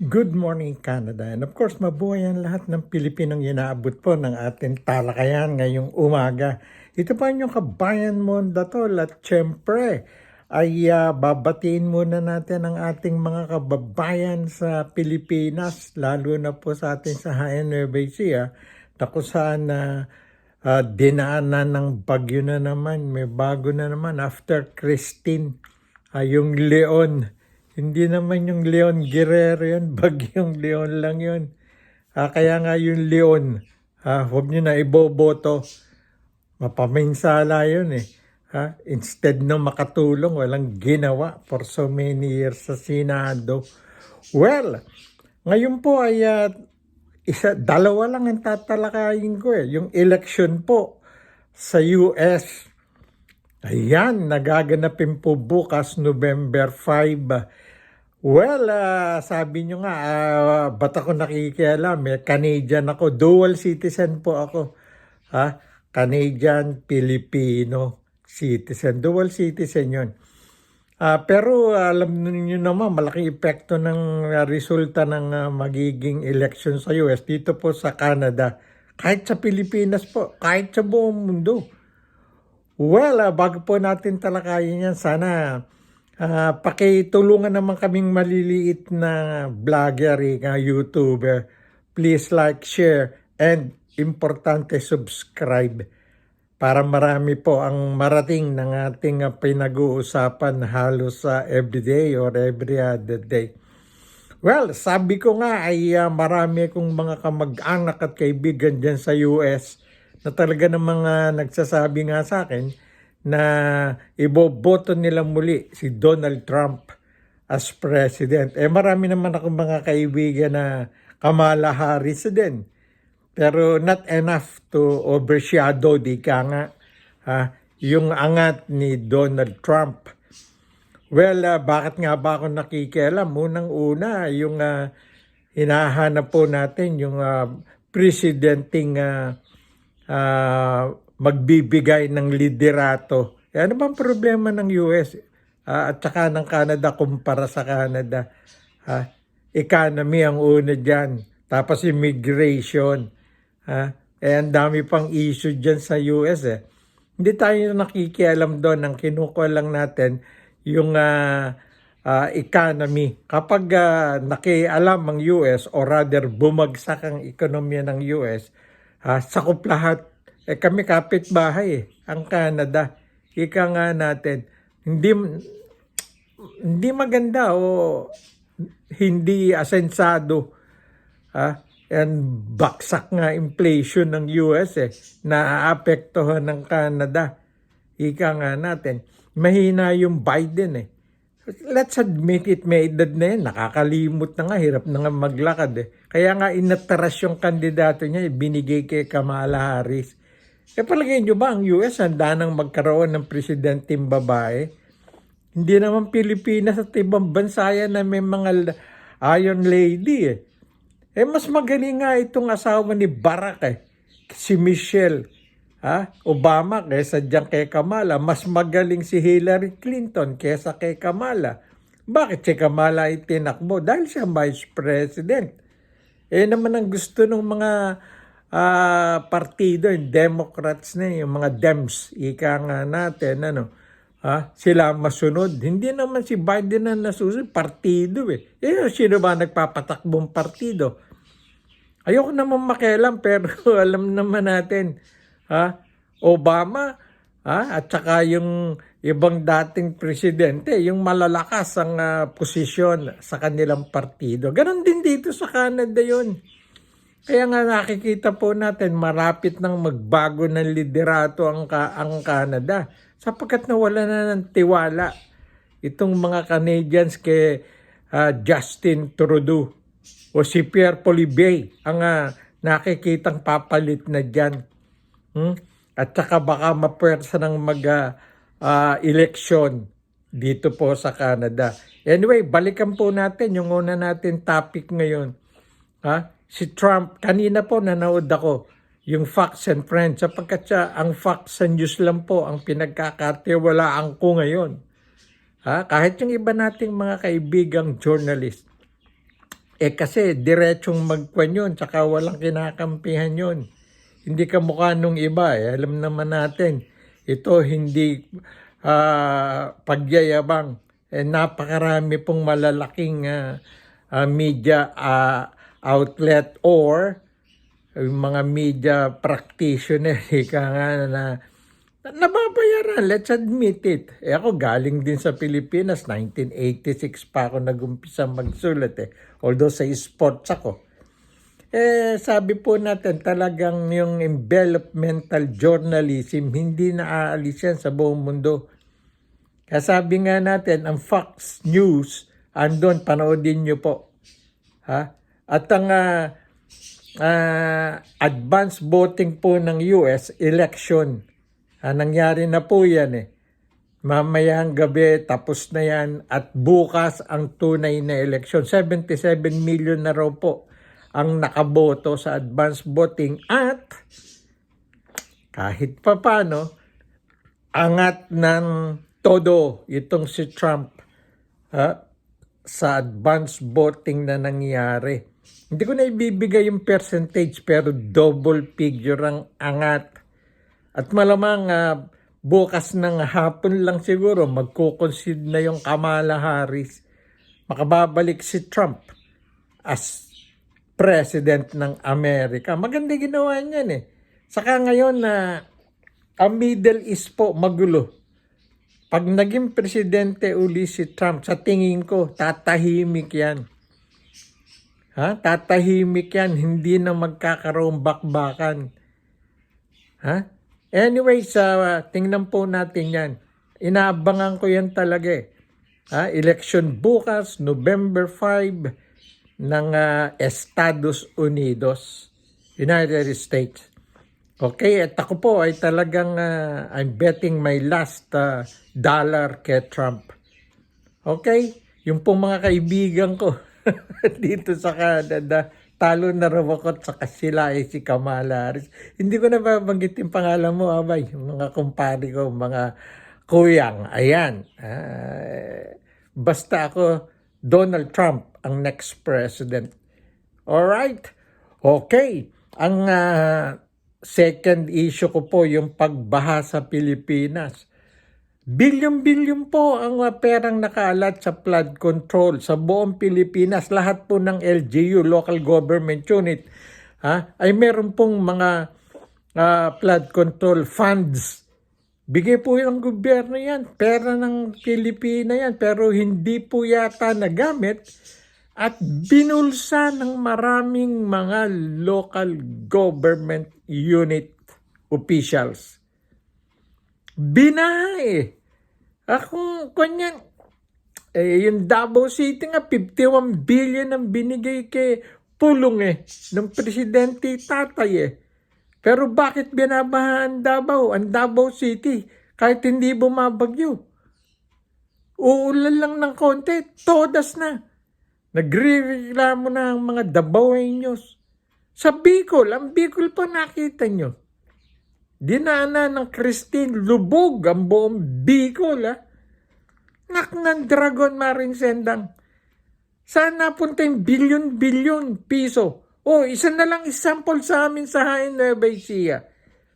Good morning, Canada. And of course, mabuhay ang lahat ng Pilipinong inaabot po ng ating talakayan ngayong umaga. Ito pa inyong kabayan mo, Datol. At syempre, ay babatiin muna natin ang ating mga kababayan sa Pilipinas, lalo na po sa ating Sahayan Nueva Ecija, na kung saan dinaanan ng bagyo na naman. May bago na naman after Christine, yung Leon. Hindi naman yung Leon Guerrero yun, bagyong Leon lang yun. Kaya nga yung Leon, huwag nyo na iboboto. Mapaminsala yun eh. Instead ng makatulong, walang ginawa for so many years sa Senado. Well, ngayon po ay dalawa lang ang tatalakayin ko eh. Yung election po sa US. Ayan, nagaganapin po bukas November 5. Well, sabi nyo nga, ba't ako nakikialam? Canadian ako, dual citizen po ako. Canadian, Filipino citizen, dual citizen yun. Pero alam niyo naman, malaking epekto ng resulta ng magiging election sa US dito po sa Canada. Kahit sa Pilipinas po, kahit sa buong mundo. Well, bago po natin talakayin yan, sana pakitulungan naman kaming maliliit na vlogger, YouTuber. Please like, share, and importante subscribe para marami po ang marating ng ating pinag-uusapan halos everyday or every other day. Well, sabi ko nga ay marami akong mga kamag-anak at kaibigan dyan sa US na talaga ng mga nagsasabi nga sa akin na iboboto nila muli si Donald Trump as president. Marami naman akong mga kaibigan na Kamala Harris din. Pero not enough to overshadow, di ka nga, yung angat ni Donald Trump. Well, bakit nga ba ako nakikialam? Unang-una, yung hinahanap po natin, yung presidenting magbibigay ng liderato. Ano bang problema ng US at saka ng Canada kumpara sa Canada? Economy ang una dyan. Tapos immigration. Ang dami pang issue dyan sa US eh. Hindi tayo nakikialam doon. Ang kinukuha lang natin yung economy. Kapag nakialam ang US or rather bumagsak ang ekonomiya ng US, sakop lahat. Kami kapitbahay ang Canada. Ika nga natin, hindi maganda o hindi asensado. And baksak nga inflation ng US naaapektuhan ng Canada. Ika nga natin, mahina yung Biden eh. Let's admit it, may edad na yan, nakakalimot na nga, hirap na nga maglakad eh. Kaya nga inatras yung kandidato niya, binigay kay Kamala Harris. Palagay nyo ba ang US handa nang magkaroon ng presidenteng babae? Hindi naman Pilipinas at ibang bansa yan na may mga Iron Lady eh. Mas magaling nga itong asawa ni Barack si Michelle Obama kaysa dyan kay Kamala. Mas magaling si Hillary Clinton kaysa kay Kamala. Bakit si Kamala itinakbo? Dahil siya vice president. Naman ang gusto ng mga partido, yung Democrats na yung mga Dems, ika nga natin, sila masunod. Hindi naman si Biden na nasusunod, partido sino ba nagpapatakbong partido? Ayoko naman makialam, pero alam naman natin, Obama, at saka yung ibang dating presidente, yung malalakas ang posisyon sa kanilang partido. Ganon din dito sa Canada yun. Kaya nga nakikita po natin marapit nang magbago ng liderato ang Canada sapagkat nawala na ng tiwala itong mga Canadians kay Justin Trudeau o si Pierre Poilievre ang nakikitang papalit na dyan. At saka baka mapuwersa ng mag-election dito po sa Canada. Anyway, balikan po natin yung una natin topic ngayon. Si Trump, kanina po nanood ako yung Fox and Friends sapagkat ang Fox and News lang po ang pinagkakatiwalaan ko ngayon. Kahit yung iba nating mga kaibigang journalist. Kasi diretsong magkwan yun, tsaka walang kinakampihan yun. Hindi kamukha nung iba Alam naman natin, ito hindi pagyayabang. Napakarami pong malalaking media outlet or yung mga media practitioner, ika nga na nababayaran, let's admit it. Ako galing din sa Pilipinas, 1986 pa ako nag-umpisa magsulat Although sa sports ako. Sabi po natin talagang yung envelopmental journalism, hindi na aalis yan sa buong mundo. Kaya sabi nga natin, ang Fox News, andun, panoodin nyo po. At ang advance voting po ng US election, nangyari na po yan Mamayang gabi, tapos na yan. At bukas ang tunay na eleksyon. 77 million na raw po ang nakaboto sa advance voting. At kahit pa paano, angat ng todo itong si Trump sa advance voting na nangyari. Hindi ko na ibibigay yung percentage pero double figure ang angat. At malamang bukas ng hapon lang siguro magko-concede na yung Kamala Harris. Makababalik si Trump as President ng Amerika. Maganda ginawa niyan Saka ngayon ang Middle East po magulo. Pag naging presidente uli si Trump, sa tingin ko, tatahimik yan. Tatahimik yan, hindi na magkakaroon bakbakan. Anyways, tingnan po natin yan. Inaabangan ko yan talaga Election bukas, November 5 ng Estados Unidos, United States. Okay, at ako po ay talagang I'm betting my last dollar kay Trump. Okay, yung pong mga kaibigan ko dito sa Canada, talo na raw ako sa sila si Kamala Harris. Hindi ko na babanggit yung pangalan mo, abay. Mga kumpare ko, mga kuyang. Ayan. Basta ako, Donald Trump, ang next president. Alright? Okay. Ang second issue ko po, yung pagbaha sa Pilipinas. Bilyon-bilyon po ang perang nakaalat sa flood control sa buong Pilipinas. Lahat po ng LGU, Local Government Unit, ay meron pong mga flood control funds. Bigay po yung gobyerno yan. Pera ng Pilipina yan. Pero hindi po yata nagamit at binulsa ng maraming mga local government unit officials. Binaha Kung kanyan, yung Davao City nga, 51 billion ang binigay kay Pulong ng Presidente Tatay Pero bakit binabaha ang Davao City, kahit hindi bumabagyo? Uulan lang ng konti, todas na. Nagre-reklamo na ang mga Davaoeños. Sa Bicol, ang Bicol pa nakita nyo. Dinaanan ng Christine, lubog ang buong Bicol Nak ng Dragon Marine Sendang. Saan napunta yung bilyon-bilyon piso? Isa na lang example sa amin sa Hain Nueva Ecija.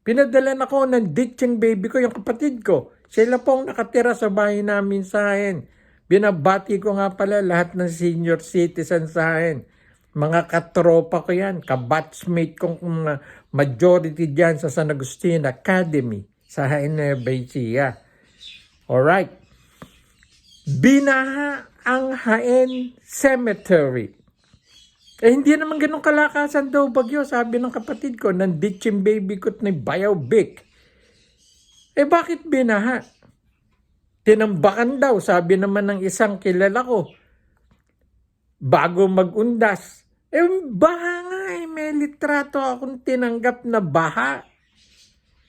Pinadala na ko ng ditching baby ko, yung kapatid ko. Sila pong nakatira sa bahay namin sa Hain. Binabati ko nga pala lahat ng senior citizen sa Hain. Mga katropa ko yan, kabatchmate kong majority dyan sa San Agustin Academy sa Hain Nueva Ecija. Alright. Binaha ang Hain Cemetery. Hindi naman ganun kalakasan daw bagyo, sabi ng kapatid ko, ng ditching baby ko na Bayaw Bic. Bakit binaha? Tinambakan daw, sabi naman ng isang kilala ko, bago mag-undas. Baha nga may litrato akong tinanggap na baha.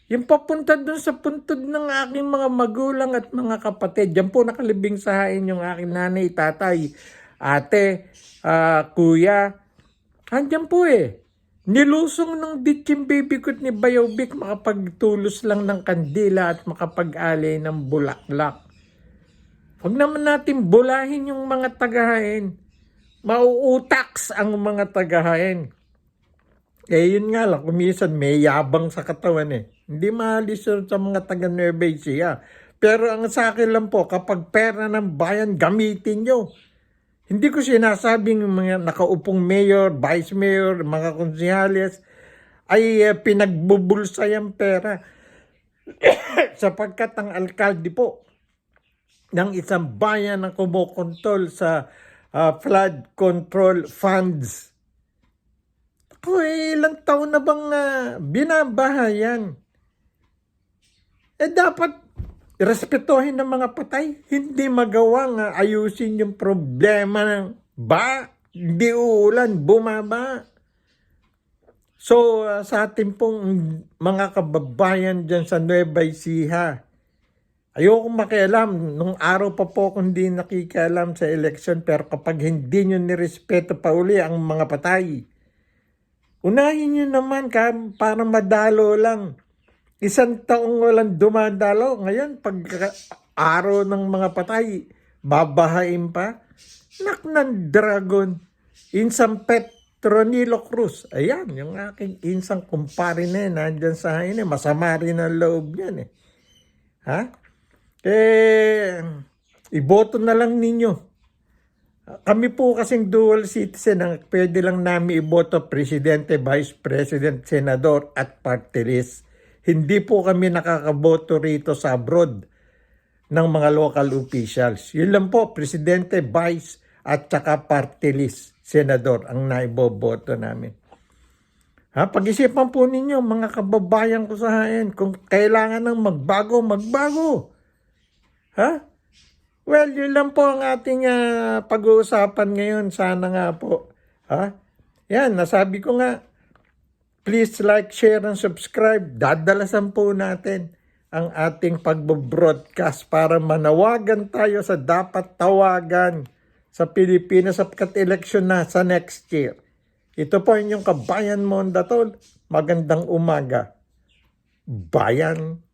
Yung papunta dun sa puntod ng aking mga magulang at mga kapatid. Diyan po nakalibing sa hain yung aking nanay, tatay, ate, kuya. Andiyan po Nilusong ng ditching baby ko ni Bayaw Bic makapagtulos lang ng kandila at makapag-alay ng bulaklak. Huwag naman natin bulahin yung mga tagahain. mauutaks ang mga tagahain. Yun nga lang, kumisan may yabang sa katawan eh. Hindi maalis yun sa mga taga Nueva Ecija. Pero ang sa akin lang po, kapag pera ng bayan, gamitin nyo. Hindi ko sinasabing mga nakaupong mayor, vice mayor, mga konsihales ay pinagbubulsay ang pera. Sapagkat ang alkalde po ng isang bayan ang kumukontrol sa flood control funds. Ilang taon na bang binabahayan? Dapat respetuhin ng mga patay. Hindi magawang ayusin yung problema ng hindi uulan, bumaba. So, sa ating pong mga kababayan dyan sa Nueva Ecija, ayokong makialam. Nung araw pa po akong hindi nakikialam sa election, pero kapag hindi nyo nirespeto pa uli ang mga patay, unahin nyo naman para madalo lang. 1 taong walang dumadalo. Ngayon, pag araw ng mga patay, babahain pa. Nak ng dragon. Insang Petronilo Cruz. Ayan, yung aking insang kumpare na yun. Nandyan sa hain eh. Masama rin ang loob yan eh. Ha? Iboto na lang ninyo. Kami po kasing dual citizen, ang pwede lang namin iboto presidente, vice president, senador at party list. Hindi po kami nakakaboto rito sa abroad ng mga local officials. Yun lang po, presidente, vice at saka party list, senador ang naiboboto namin. Pag-isipan po ninyo mga kababayan ko sa hain, kung kailangan ng magbago, magbago. Well, yun lang po ang ating pag-uusapan ngayon. Sana nga po. Yan, nasabi ko nga, please like, share, and subscribe. Dadalasan po natin ang ating pag-broadcast para manawagan tayo sa dapat tawagan sa Pilipinas sapagkat eleksyon na sa next year. Ito po inyong kabayan Mondatol. Magandang umaga. Bayan.